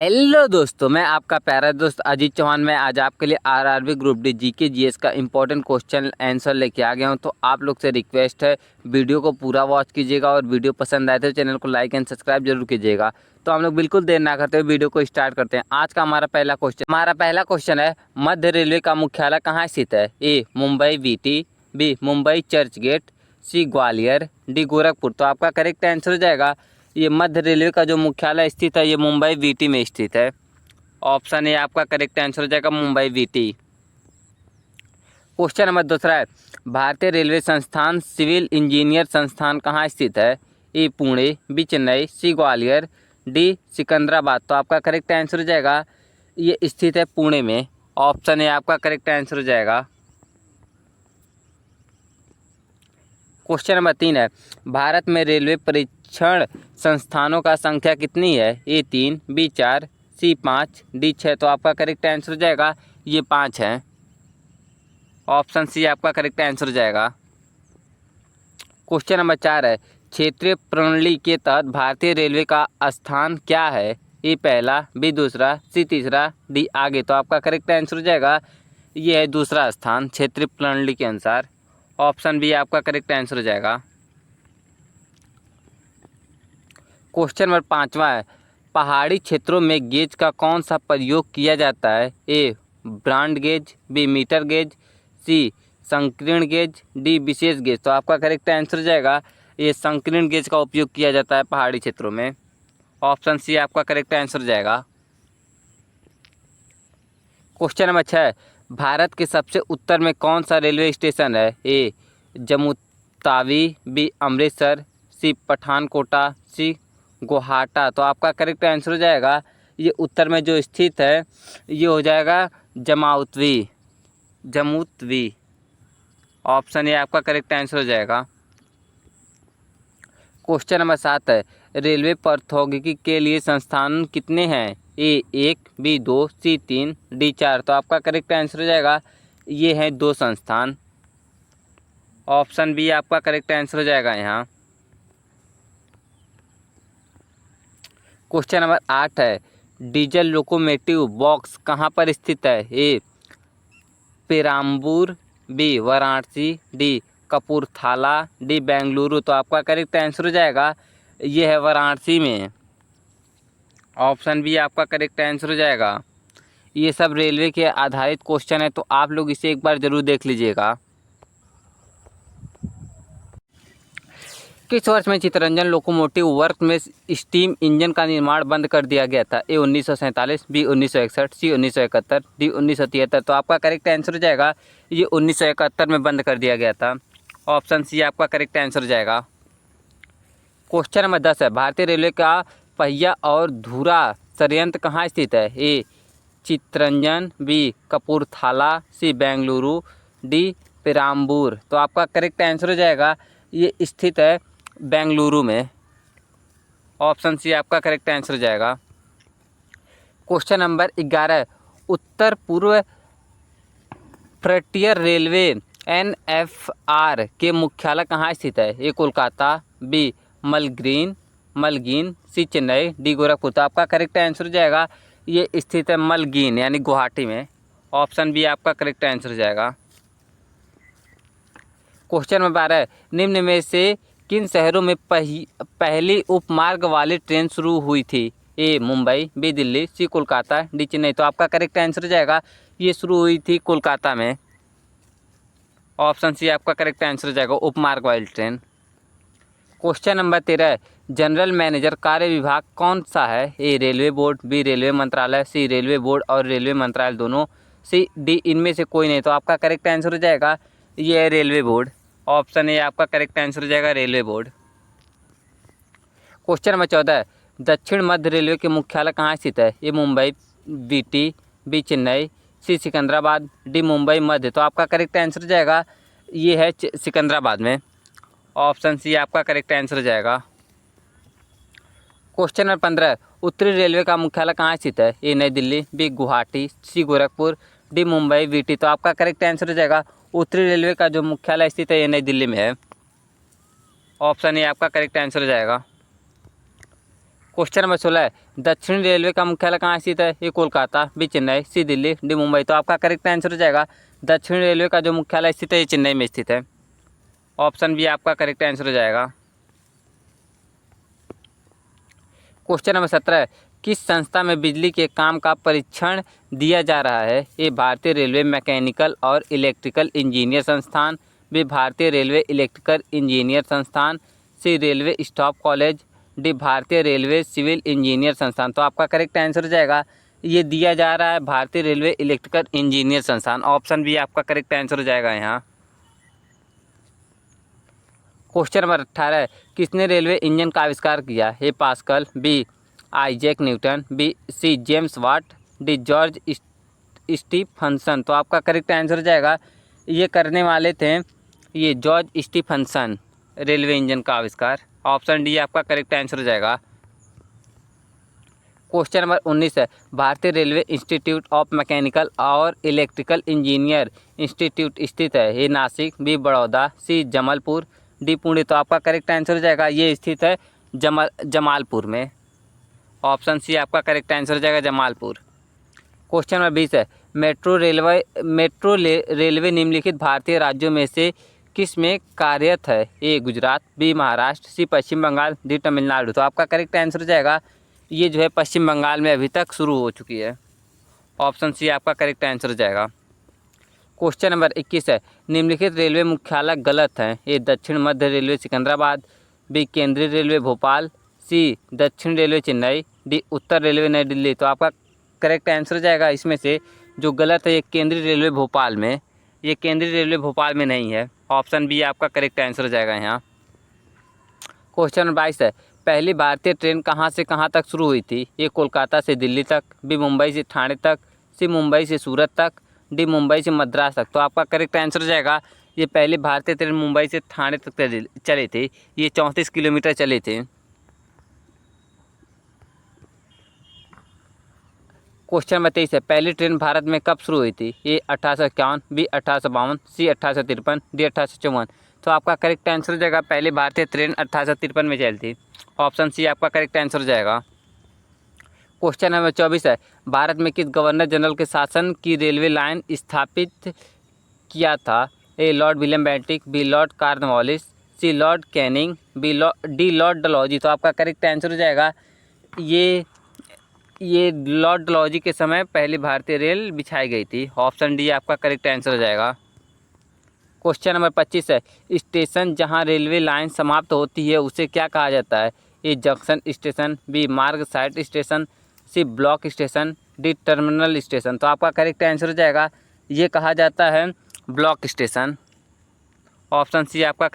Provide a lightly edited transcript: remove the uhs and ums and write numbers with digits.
Hello दोस्तों, मैं आपका प्यारा दोस्त अजीत चौहान। मैं आज आपके लिए RRB group D GK GS का इंपॉर्टेंट क्वेश्चन आंसर लेके आ गया हूं। तो आप लोग से रिक्वेस्ट है, वीडियो को पूरा वॉच कीजिएगा और वीडियो पसंद आए तो चैनल को लाइक एंड सब्सक्राइब जरूर कीजिएगा। तो हम लोग बिल्कुल देर ना करते हुए वीडियो को स्टार्ट करते हैं। आज का हमारा पहला क्वेश्चन है, मध्य रेलवे का मुख्यालय कहाँ स्थित है? A Mumbai VT, B Mumbai Churchgate, C Gwalior, D Gorakhpur. तो आपका करेक्ट आंसर हो जाएगा, ये मध्य रेलवे का जो मुख्यालय स्थित है ये मुंबई वीटी में स्थित है। ऑप्शन ए आपका करेक्ट आंसर हो जाएगा, मुंबई वीटी। क्वेश्चन नंबर दूसरा है, भारतीय रेलवे संस्थान सिविल इंजीनियर संस्थान कहाँ स्थित है? ए पुणे, बी चेन्नई, सी ग्वालियर, डी सिकंदराबाद। तो आपका करेक्ट आंसर हो जाएगा, ये स्थित है पुणे में। ऑप्शन ए आपका करेक्ट आंसर हो जाएगा। क्वेश्चन नंबर 3 है, भारत में रेलवे परीक्षण संस्थानों का संख्या कितनी है? ए 3, बी 4, सी 5, डी 6। तो आपका करेक्ट आंसर हो जाएगा, ये 5 है। ऑप्शन सी आपका करेक्ट आंसर हो जाएगा। क्वेश्चन नंबर 4 है, क्षेत्रीय प्रणाली के तहत भारतीय रेलवे का स्थान क्या है? ए पहला, बी दूसरा, सी तीसरा, डी आगे। तो आपका करेक्ट आंसर हो जाएगा, ये है दूसरा स्थान क्षेत्रीय प्रणाली के अनुसार। ऑप्शन बी आपका करेक्ट आंसर हो जाएगा। क्वेश्चन नंबर 5वां है, पहाड़ी क्षेत्रों में गेज का कौन सा प्रयोग किया जाता है? A broad gauge, B metre gauge, C संकीर्ण गेज, डी विशेष गेज। तो आपका करेक्ट आंसर हो जाएगा, ये संकीर्ण गेज का उपयोग किया जाता है पहाड़ी क्षेत्रों में। ऑप्शन सी आपका करेक्ट आंसर हो जाएगा। क्वेश्चन नंबर 6, भारत के सबसे उत्तर में कौन सा रेलवे स्टेशन है? ए जम्मू तावी, बी अमृतसर, सी पठानकोटा, सी गुवाहाटा। तो आपका करेक्ट आंसर हो जाएगा, ये उत्तर में जो स्थित है ये हो जाएगा जमाउतवी, जम्मूतवी। ऑप्शन ए आपका करेक्ट आंसर हो जाएगा। क्वेश्चन नंबर 7 है, रेलवे प्रौद्योगिकी के लिए संस्थान कितने हैं? ए 1, बी 2, सी 3, डी 4। तो आपका करेक्ट आंसर हो जाएगा, ये हैं 2 संस्थान। ऑप्शन बी आपका करेक्ट आंसर हो जाएगा यहाँ। क्वेश्चन नंबर 8 है, डीजल लोकोमोटिव बॉक्स कहाँ पर स्थित है? A Perambur, B Varanasi, D Kapurthala, D Bengaluru. तो आपका करेक्ट आंसर हो जाएगा, ये है वाराणसी में। ऑप्शन बी आपका करेक्ट आंसर हो जाएगा। ये सब रेलवे के आधारित क्वेश्चन है, तो आप लोग इसे एक बार ज़रूर देख लीजिएगा। किस वर्ष में चित्तरंजन लोकोमोटिव वर्क में स्टीम इंजन का निर्माण बंद कर दिया गया था? ए 1947, बी 1961, सी 1971, डी 1973। तो आपका करेक्ट आंसर हो जाएगा, ये 1971 में बंद कर दिया गया था। ऑप्शन सी आपका करेक्ट आंसर हो जाएगा। क्वेश्चन नंबर 10 है, भारतीय रेलवे का पहिया और धुरा संयंत्र कहाँ स्थित है? ए चित्तरंजन, बी कपूरथला, सी बेंगलुरु, डी पेराम्बूर। तो आपका करेक्ट आंसर हो जाएगा, ये स्थित है बेंगलुरु में। ऑप्शन सी आपका करेक्ट आंसर हो जाएगा। क्वेश्चन नंबर 11, उत्तर पूर्व फ्रंटियर रेलवे एनएफआर के मुख्यालय कहाँ स्थित है? ए कोलकाता, बी मलगीन, सी चेन्नई, डी गोरखपुर। तो आपका करेक्ट आंसर हो जाएगा, ये स्थित है मलगीन यानी गुवाहाटी में। ऑप्शन बी आपका करेक्ट आंसर हो जाएगा। क्वेश्चन नंबर 12, निम्न में से किन शहरों में पहली उपमार्ग वाली ट्रेन शुरू हुई थी? ए मुंबई, बी दिल्ली, सी कोलकाता, डी चेन्नई। तो आपका करेक्ट आंसर हो जाएगा, ये शुरू हुई थी कोलकाता में। ऑप्शन सी आपका करेक्ट आंसर हो जाएगा, उपमार्ग वाली train. Question number 13, general manager कार्य विभाग कौन सा है? ए रेलवे बोर्ड, बी रेलवे मंत्रालय, सी रेलवे बोर्ड और रेलवे मंत्रालय दोनों, सी डी इनमें से कोई नहीं। तो आपका करेक्ट आंसर हो जाएगा, ये है रेलवे बोर्ड। ऑप्शन ए आपका करेक्ट आंसर हो जाएगा, रेलवे बोर्ड। क्वेश्चन नंबर 14, दक्षिण मध्य रेलवे के मुख्यालय कहाँ स्थित है? A Mumbai VT, B Chennai, C Secunderabad, D Mumbai मध्य। तो आपका करेक्ट आंसर हो जाएगा, ये है सिकंदराबाद में। ऑप्शन सी आपका करेक्ट आंसर हो जाएगा। क्वेश्चन नंबर 15, उत्तरी रेलवे का मुख्यालय कहाँ स्थित है? ए नई दिल्ली, बी गुवाहाटी, सी गोरखपुर, डी मुंबई वीटी। तो आपका करेक्ट आंसर हो जाएगा, उत्तरी रेलवे का जो मुख्यालय स्थित है ये नई दिल्ली में है। ऑप्शन ए आपका करेक्ट आंसर हो जाएगा। क्वेश्चन नंबर 16 है, दक्षिण रेलवे का मुख्यालय कहाँ स्थित है? ए कोलकाता, बी चेन्नई, सी दिल्ली, डी मुंबई। तो आपका करेक्ट आंसर हो जाएगा दक्षिण रेलवे का जो मुख्यालय स्थित है ये चेन्नई में स्थित है। ऑप्शन बी आपका करेक्ट आंसर हो जाएगा। क्वेश्चन नंबर 17 है, किस संस्था में बिजली के काम का परीक्षण दिया जा रहा है? ए भारतीय रेलवे मैकेनिकल और इलेक्ट्रिकल इंजीनियर संस्थान, बी भारतीय रेलवे इलेक्ट्रिकल इंजीनियर संस्थान, सी रेलवे स्टाफ कॉलेज, डी भारतीय रेलवे सिविल इंजीनियर संस्थान। तो आपका करेक्ट आंसर हो जाएगा ये दिया जा रहा है भारतीय रेलवे इलेक्ट्रिकल इंजीनियर संस्थान। ऑप्शन बी आपका करेक्ट आंसर हो जाएगा यहाँ। क्वेश्चन नंबर 18 है, किसने रेलवे इंजन का आविष्कार किया? A Pascal, B Isaac Newton, B C James Watt, D George Stephenson. तो आपका करेक्ट आंसर हो जाएगा ये करने वाले थे ये जॉर्ज स्टीफनसन रेलवे इंजन का आविष्कार। ऑप्शन डी आपका करेक्ट आंसर हो जाएगा। क्वेश्चन नंबर 19 है, भारतीय रेलवे इंस्टीट्यूट ऑफ मैकेनिकल और इलेक्ट्रिकल इंजीनियर इंस्टीट्यूट स्थित है? ए नासिक, बी बड़ौदा, सी जमलपुर, डी पुणे। तो आपका करेक्ट आंसर हो जाएगा ये स्थित है जमालपुर में। ऑप्शन सी आपका करेक्ट आंसर हो जाएगा जमालपुर। क्वेश्चन नंबर 20 है, रेलवे निम्नलिखित भारतीय राज्यों में से किस में कार्यरत है? ए गुजरात, बी महाराष्ट्र, सी पश्चिम बंगाल, डी तमिलनाडु। तो आपका करेक्ट आंसर हो जाएगा ये जो है पश्चिम बंगाल में अभी तक शुरू हो चुकी है। ऑप्शन सी आपका करेक्ट आंसर हो जाएगा। क्वेश्चन नंबर 21 है, निम्नलिखित रेलवे मुख्यालय गलत हैं? ए दक्षिण मध्य रेलवे सिकंदराबाद, बी केंद्रीय रेलवे भोपाल, सी दक्षिण रेलवे चेन्नई, डी उत्तर रेलवे नई दिल्ली। तो आपका करेक्ट आंसर हो जाएगा इसमें से जो गलत है ये केंद्रीय रेलवे भोपाल में, ये केंद्रीय रेलवे भोपाल में नहीं है। ऑप्शन बी आपका करेक्ट आंसर हो जाएगा यहाँ। क्वेश्चन नंबर 22 है, पहली भारतीय ट्रेन कहाँ से कहाँ तक शुरू हुई थी? ए कोलकाता से दिल्ली तक, बी मुंबई से ठाणे तक, सी मुंबई से सूरत तक, डी मुंबई से मद्रास तक। तो आपका करेक्ट आंसर हो जाएगा ये पहली भारतीय ट्रेन मुंबई से ठाणे तक चली थी। ये 34 किलोमीटर चली थी। क्वेश्चन नंबर 23 है, पहली ट्रेन भारत में कब शुरू हुई थी? ए 1851, बी 1852, सी 1853, डी 1854। तो आपका करेक्ट आंसर हो जाएगा पहली भारतीय ट्रेन 1853 में चली थी। ऑप्शन सी आपका करेक्ट आंसर हो जाएगा। क्वेश्चन नंबर 24 है, भारत में किस गवर्नर जनरल के शासन की रेलवे लाइन स्थापित किया था? A lord William Bentinck, B lord Cornwallis, C lord Canning, D lord Dalhousie. तो आपका करेक्ट आंसर हो जाएगा ये लॉर्ड डलहौजी के समय पहली भारतीय रेल बिछाई गई थी। ऑप्शन डी आपका करेक्ट आंसर हो जाएगा। क्वेश्चन नंबर 25 है, स्टेशन जहां रेलवे लाइन समाप्त होती है उसे क्या कहा जाता है? ए जंक्शन स्टेशन, बी मार्ग side station, C block station, D terminal station. तो आपका करेक्ट आंसर हो जाएगा ये कहा जाता है ब्लॉक स्टेशन। ऑप्शन सी आपका